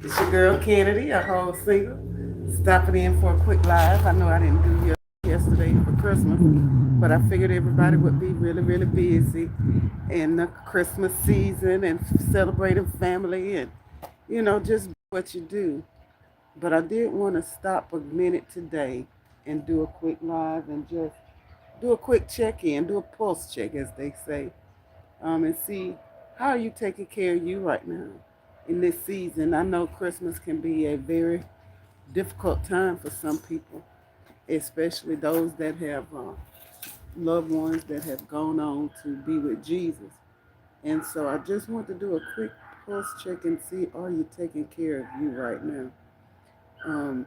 It's your girl Kennedy, a whole single, stopping in for a quick live. I know I didn't do yesterday for Christmas, but I figured everybody would be really, really busy in the Christmas season and celebrating family and, just what you do. But I did want to stop a minute today and do a quick live and just do a quick check in, do a pulse check, as they say, and see how are you taking care of you right now in this season. I know Christmas can be a very difficult time for some people, especially those that have loved ones that have gone on to be with Jesus. And so I just want to do a quick pulse check and see, are you taking care of you right now? Um,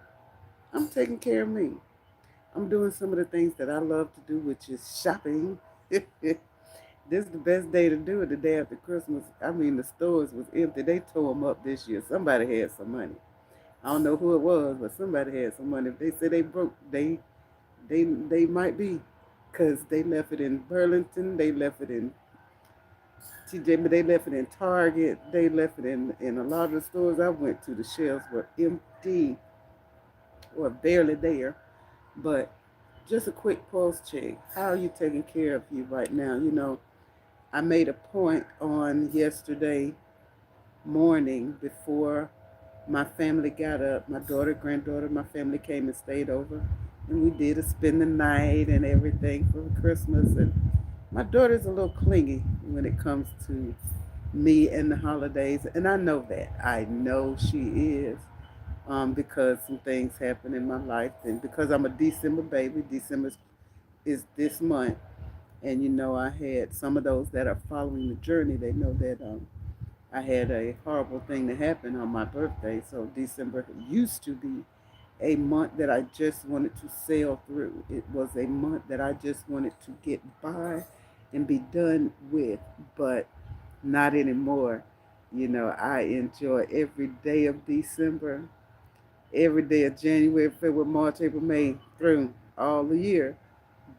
I'm taking care of me. I'm doing some of the things that I love to do, which is shopping. This is the best day to do it, the day after Christmas. I mean, the stores was empty. They tore them up this year. Somebody had some money. I don't know who it was, but somebody had some money. If they say they broke, they might be, cause they left it in Burlington. They left it in TJ, but they left it in Target. They left it in a lot of the stores I went to. The shelves were empty or barely there. But just a quick pulse check. How are you taking care of you right now? I made a point on yesterday morning before my family got up. My daughter, granddaughter, my family came and stayed over, and we did a spend the night and everything for Christmas. And my daughter's a little clingy when it comes to me and the holidays, and I know that. I know she is, because some things happen in my life, and because I'm a December baby. December is this month, and I had some of those that are following the journey. They know that I had a horrible thing that happened on my birthday. So December used to be a month that I just wanted to sail through. It was a month that I just wanted to get by and be done with, but not anymore. I enjoy every day of December, every day of January, February, March, April, May, through all the year.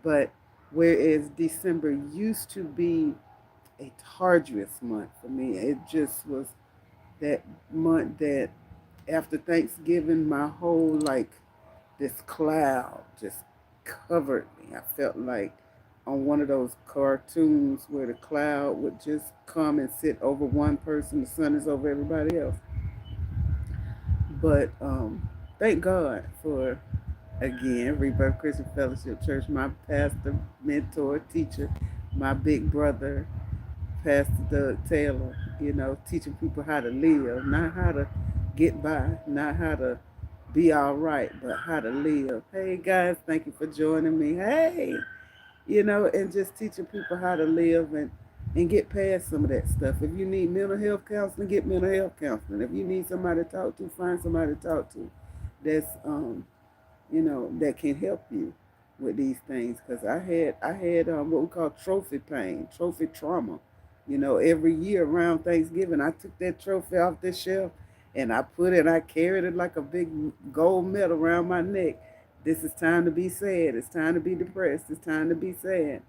But whereas December used to be a arduous month for me, it just was that month that after Thanksgiving, my whole this cloud just covered me. I felt like on one of those cartoons where the cloud would just come and sit over one person, the sun is over everybody else. But thank God for, again, Rebirth Christian Fellowship Church, my pastor, mentor, teacher, my big brother, Pastor Doug Taylor, teaching people how to live, not how to get by, not how to be all right, but how to live. Hey guys, thank you for joining me. Hey, and just teaching people how to live and get past some of that stuff. If you need mental health counseling, get mental health counseling. If you need somebody to talk to, find somebody to talk to. That's that can help you with these things. Because I had what we call trophy pain, trophy trauma. Every year around Thanksgiving, I took that trophy off the shelf and I carried it like a big gold medal around my neck. This is time to be sad. It's time to be depressed. It's time to be sad.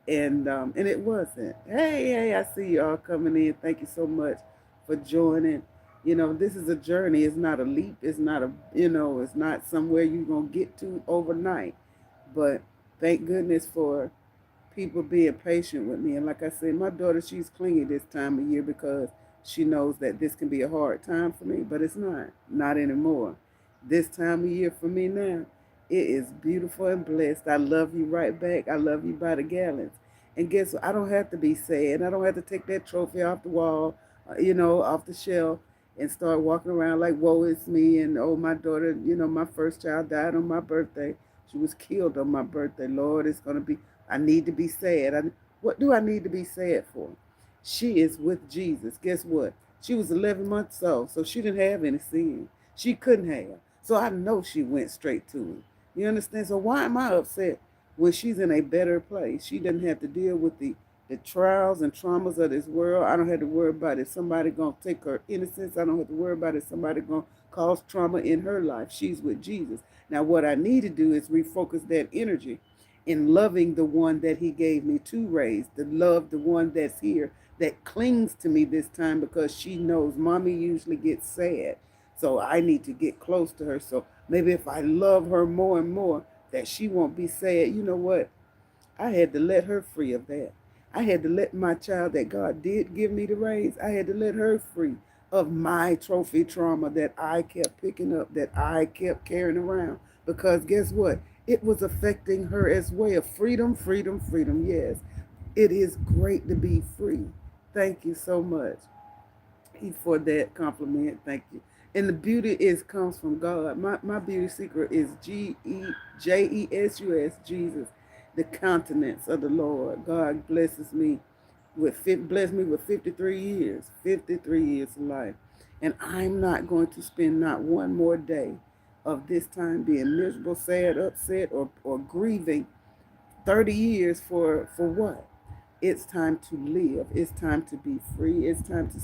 And it wasn't. Hey, I see you all coming in. Thank you so much for joining. This is a journey. It's not a leap. It's not it's not somewhere you're gonna get to overnight. But thank goodness for people being patient with me. And like I said, my daughter, she's clingy this time of year because she knows that this can be a hard time for me, but it's not anymore. This time of year for me now, it is beautiful and blessed. I love you right back. I love you by the gallons. And guess what? I don't have to be sad. I don't have to take that trophy off the wall, off the shelf and start walking around like, woe is me. And oh, my daughter, my first child died on my birthday. She was killed on my birthday. Lord, it's going to be, I need to be sad. What do I need to be sad for? She is with Jesus. Guess what? She was 11 months old, so she didn't have any sin. She couldn't have. So I know she went straight to him. You understand? So why am I upset when she's in a better place? She doesn't have to deal with the trials and traumas of this world. I don't have to worry about if somebody going to take her innocence. I don't have to worry about if somebody going to cause trauma in her life. She's with Jesus. Now, what I need to do is refocus that energy in loving the one that he gave me to raise, to love the one that's here, that clings to me this time because she knows mommy usually gets sad. So I need to get close to her. So maybe if I love her more and more, that she won't be sad. You know what? I had to let her free of that. I had to let my child that God did give me to raise, I had to let her free of my trophy trauma that I kept picking up, that I kept carrying around. Because guess what? It was affecting her as well. Freedom, freedom, freedom. Yes, it is great to be free. Thank you so much for that compliment. Thank you. And the beauty is comes from God. My beauty secret is Jesus, Jesus, the countenance of the Lord. God bless me with 53 years, 53 years of life. And I'm not going to spend not one more day of this time being miserable, sad, upset, or grieving 30 years for what? It's time to live. It's time to be free. It's time to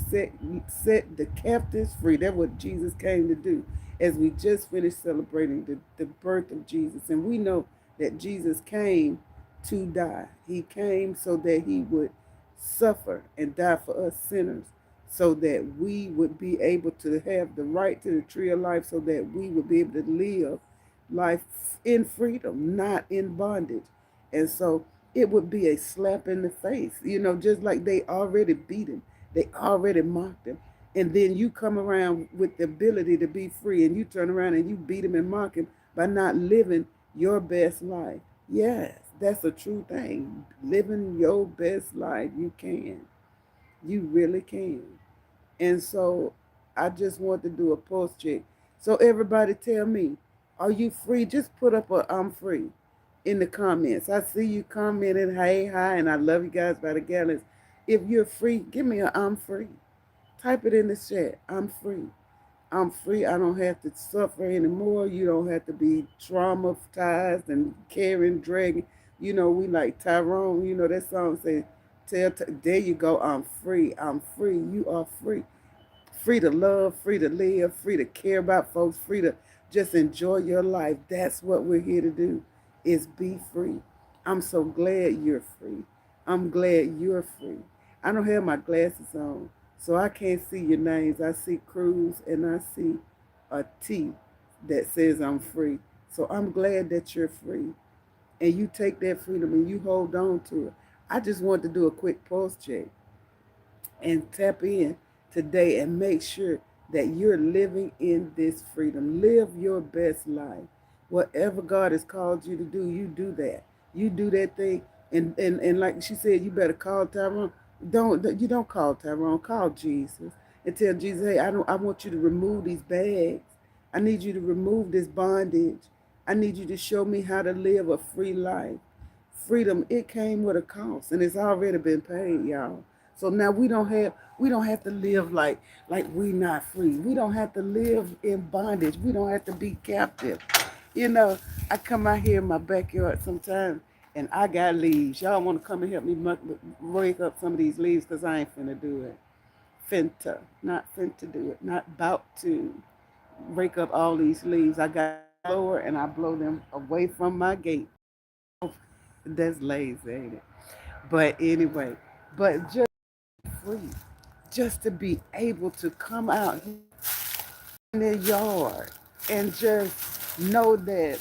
set the captives free. That's what Jesus came to do. As we just finished celebrating the birth of Jesus. And we know that Jesus came to die. He came so that he would suffer and die for us sinners, so that we would be able to have the right to the tree of life, so that we would be able to live life in freedom, not in bondage. And so it would be a slap in the face, just like they already beat him, they already mocked him. And then you come around with the ability to be free, and you turn around and you beat him and mock him by not living your best life. Yes, that's a true thing. Living your best life, you can. You really can. And so I just want to do a pulse check. So everybody tell me, are you free? Just put up a I'm free in the comments. I see you commenting, hey, hi, and I love you guys by the gallons. If you're free, give me a I'm free. Type it in the chat. I'm free. I'm free. I don't have to suffer anymore. You don't have to be traumatized and carrying, dragging. We like Tyrone. That song says, there you go. I'm free. I'm free. You are free. Free to love, free to live, free to care about folks, free to just enjoy your life. That's what we're here to do, is be free. I'm so glad you're free. I'm glad you're free. I don't have my glasses on, so I can't see your names. I see Cruz and I see a T that says I'm free. So I'm glad that you're free. And you take that freedom and you hold on to it. I just want to do a quick pulse check and tap in today and make sure that you're living in this freedom. Live your best life. Whatever God has called you to do, you do that. You do that thing. And like she said, you better call Tyrone. You don't call Tyrone, call Jesus and tell Jesus, hey, I want you to remove these bags. I need you to remove this bondage. I need you to show me how to live a free life. Freedom, it came with a cost, and it's already been paid, y'all. So now we don't have to live like we not free. We don't have to live in bondage. We don't have to be captive. You know, I come out here in my backyard sometimes and I got leaves. Y'all want to come and help me rake up some of these leaves, because I ain't finna do it. Not finna do it. Not about to rake up all these leaves. I got a blower and I blow them away from my gate. That's lazy, ain't it? But anyway, but just free, just to be able to come out in their yard and just know that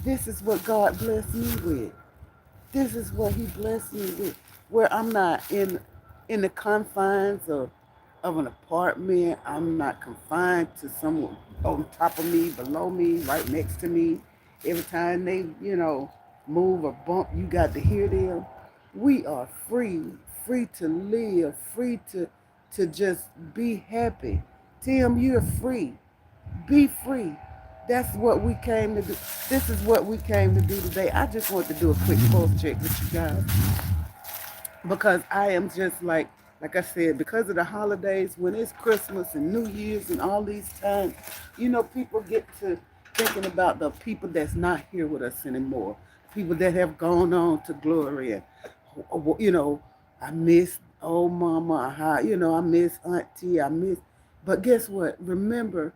this is what God blessed me with. This is what He blessed me with. Where I'm not in the confines of an apartment. I'm not confined to someone on top of me, below me, right next to me. Every time they, move or bump, you got to hear them. We are free, free to live, free to just be happy. Tim, you're free. Be free. That's what we came to do. This is what we came to do today. I just want to do a quick pulse check with you guys, because I am just like I said, because of the holidays, when it's Christmas and New Year's and all these times, people get to thinking about the people that's not here with us anymore, people that have gone on to glory. And, I miss old mama, I miss auntie, but guess what? Remember,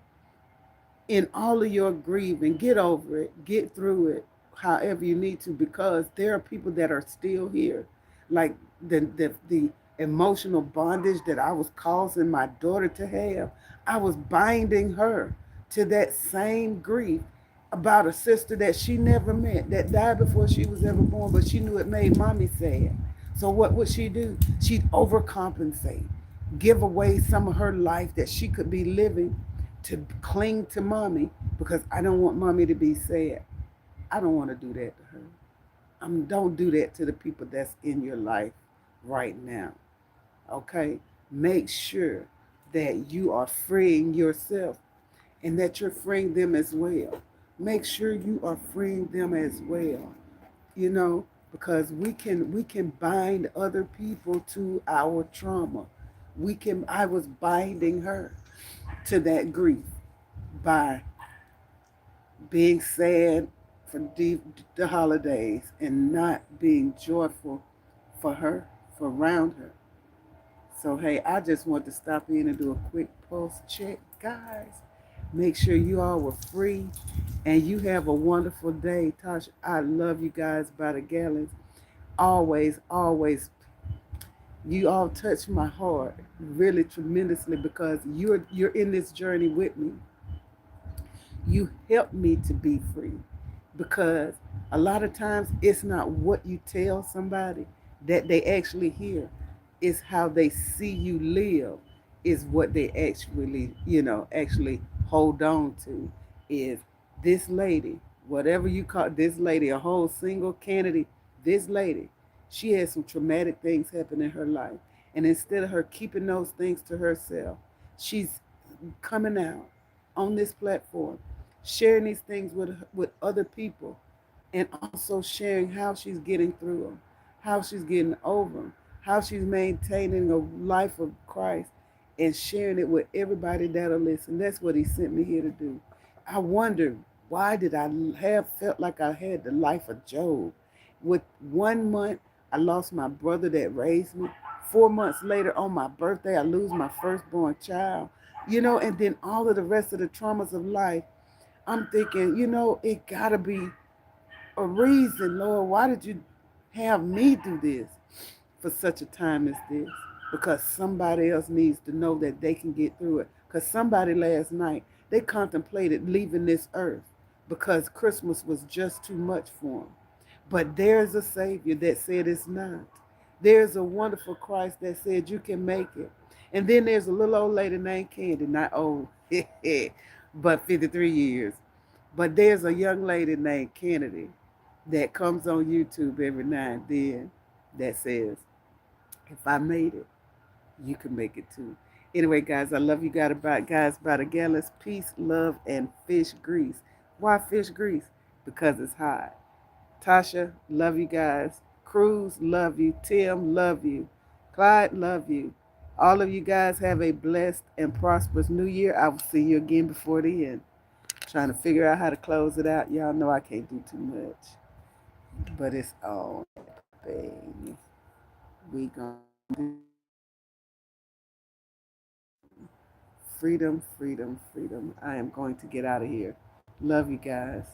in all of your grieving, get over it, get through it, however you need to, because there are people that are still here, like the emotional bondage that I was causing my daughter to have. I was binding her to that same grief about a sister that she never met, that died before she was ever born, but she knew it made mommy sad. So what would she do? She'd overcompensate, give away some of her life that she could be living to cling to mommy because I don't want mommy to be sad. I don't want to do that to her. Don't do that to the people that's in your life right now. Okay? Make sure that you are freeing yourself and that you're freeing them as well. Make sure you are freeing them as well. You know, because we can bind other people to our trauma. I was binding her to that grief by being sad for the holidays and not being joyful for her, for around her. So, hey, I just want to stop in and do a quick pulse check, guys. Make sure you all were free and you have a wonderful day. Tasha, I love you guys by the gallons. Always, always. You all touch my heart really tremendously because you're in this journey with me. You help me to be free because a lot of times it's not what you tell somebody that they actually hear, it's how they see you live is what they actually actually hold on to. Is this lady, whatever you call this lady, a whole single candidate, this lady, she had some traumatic things happen in her life, and instead of her keeping those things to herself, she's coming out on this platform, sharing these things with other people, and also sharing how she's getting through them, how she's getting over them, how she's maintaining a life of Christ, and sharing it with everybody that'll listen. That's what He sent me here to do. I wonder, why did I have felt like I had the life of Job? With 1 month, I lost my brother that raised me. 4 months later, on my birthday, I lose my firstborn child. And then all of the rest of the traumas of life. I'm thinking, it gotta be a reason, Lord. Why did you have me do this for such a time as this? Because somebody else needs to know that they can get through it. Because somebody last night, they contemplated leaving this earth because Christmas was just too much for them. But there's a Savior that said it's not. There's a wonderful Christ that said you can make it. And then there's a little old lady named Candy, not old, but 53 years. But there's a young lady named Kennedy that comes on YouTube every now and then that says, if I made it, you can make it too. Anyway, guys, I love you guys by the gallons. Peace, love, and fish grease. Why fish grease? Because it's hot. Tasha, love you guys. Cruz, love you. Tim, love you. Clyde, love you. All of you guys have a blessed and prosperous new year. I will see you again before the end. Trying to figure out how to close it out. Y'all know I can't do too much. But it's on, baby. We gonna do freedom, freedom, freedom. I am going to get out of here. Love you guys.